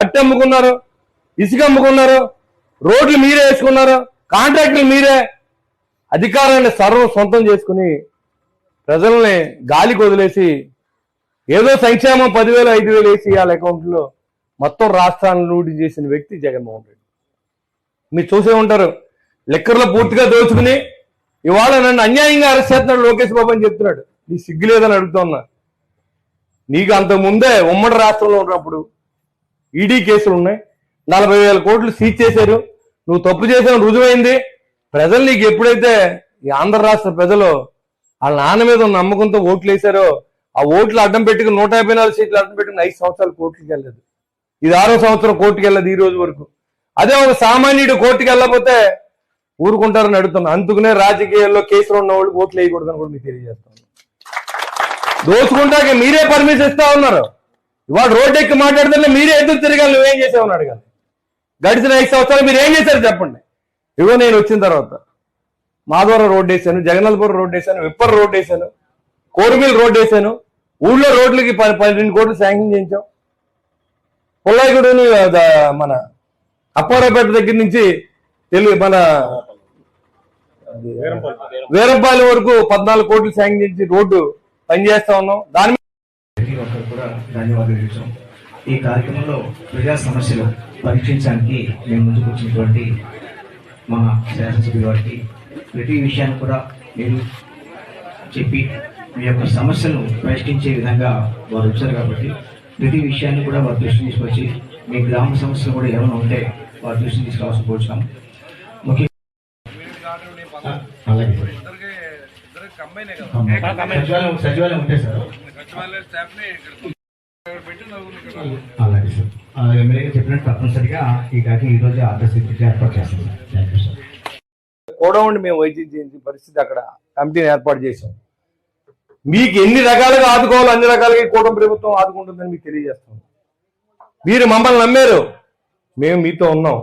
మట్టి అమ్ముకున్నారు, ఇసుక అమ్ముకున్నారు, రోడ్లు మీరే వేసుకున్నారు, కాంట్రాక్టులు మీరే. అధికారాన్ని సర్వం సొంతం చేసుకుని ప్రజల్ని గాలికి వదిలేసి ఏదో సంక్షేమం 10,000 5,000 వేసి వాళ్ళ అకౌంట్లో మొత్తం రాష్ట్రాన్ని లూటి చేసిన వ్యక్తి జగన్మోహన్ రెడ్డి. మీరు చూసే ఉంటారు, లెక్కర్లో పూర్తిగా దోచుకుని ఇవాళ నన్ను అన్యాయంగా అరెస్ట్ చేస్తున్నాడు లోకేష్ బాబు అని చెప్తున్నాడు. నీ సిగ్గు లేదని అడుగుతున్నా. నీకు అంతకుముందే ఉమ్మడి రాష్ట్రంలో ఉన్నప్పుడు ఈడీ కేసులు ఉన్నాయి, 40,000 కోట్లు సీజ్ చేశారు, నువ్వు తప్పు చేసావు రుజువైంది. ప్రజలు నీకు ఎప్పుడైతే ఈ ఆంధ్ర రాష్ట్ర ప్రజలు వాళ్ళ నాన్న మీద ఉన్న నమ్మకంతో ఓట్లు వేశారో ఆ ఓట్లు అడ్డం పెట్టుకుని 154 సీట్లు అడ్డం పెట్టుకుని 5 సంవత్సరాలు కోర్టుకి వెళ్ళలేదు. ఇది 6వ సంవత్సరం కోర్టుకి వెళ్ళదు ఈ రోజు వరకు. అదే ఒక సామాన్యుడు కోర్టుకి వెళ్ళకపోతే ఊరుకుంటారని అడుగుతున్నా. అందుకునే రాజకీయాల్లో కేసులు ఉన్న వాళ్ళు ఓట్లు వేయకూడదని కూడా మీకు తెలియజేస్తాను. దోచుకుంటాక మీరే పర్మిషన్ ఇస్తా ఉన్నారు. ఇవాళ రోడ్డు ఎక్కి మాట్లాడుతుంటే మీరే ఎదురు తిరగాలి, నువ్వేం చేసావని అడగాలి. గడిచిన 5 సంవత్సరాలు మీరు ఏం చేశారు చెప్పండి. ఇగో నేను వచ్చిన తర్వాత మాధవరం రోడ్డు వేసాను, జగన్నాథపురం రోడ్డు వేసాను, విప్పర్ రోడ్డు వేసాను, కోరుమిల్ రోడ్డు వేసాను, ఊళ్ళో రోడ్లకి 12 కోట్లు శాంక్షన్ చేయించాం. పుల్లాయిగూడని మన అప్పారావుపేట దగ్గర నుంచి మన వీరంపాలెం వరకు 14 కోట్లు శాంక్షన్ చేయించి రోడ్డు పనిచేస్తా ఉన్నాం. దాని ప్రతి ఒక్కరు కూడా ధన్యవాదాలు ఇచ్చాం. ఈ కార్యక్రమంలో ప్రజా సమస్యలు పరీక్షించడానికి మేము ముందుకు వచ్చినటువంటి మా శాసనసభ్యుల వారికి ప్రతి విషయాన్ని కూడా మీరు చెప్పి మీ యొక్క సమస్యలను పరిష్కరించే విధంగా వారు వచ్చారు కాబట్టి ప్రతి విషయాన్ని కూడా వారు దృష్టి తీసుకొచ్చి మీ గ్రామ సమస్యలు కూడా ఏమైనా ఉంటే వారి దృష్టిని తీసుకురావాల్సి కోరుచున్నాం. ముఖ్యంగా సచివాలయం ఉంటాయి సార్. అలాగే సార్, ఎమ్మెల్యేగా చెప్పినట్టు తప్పనిసరిగా ఈ కార్యక్రమం ఈ రోజు ఆదర్శ ఏర్పాటు చేస్తాం సార్. Thank you sir. కూడా ఉండి మేము వైద్యం చేయించిన పరిస్థితి అక్కడ కమిటీని ఏర్పాటు చేసాం. మీకు ఎన్ని రకాలుగా ఆదుకోవాలో అన్ని రకాలుగా కూటమి ప్రభుత్వం ఆదుకుంటుందని మీకు తెలియజేస్తాం. మీరు మమ్మల్ని నమ్మారు, మేము మీతో ఉన్నాం.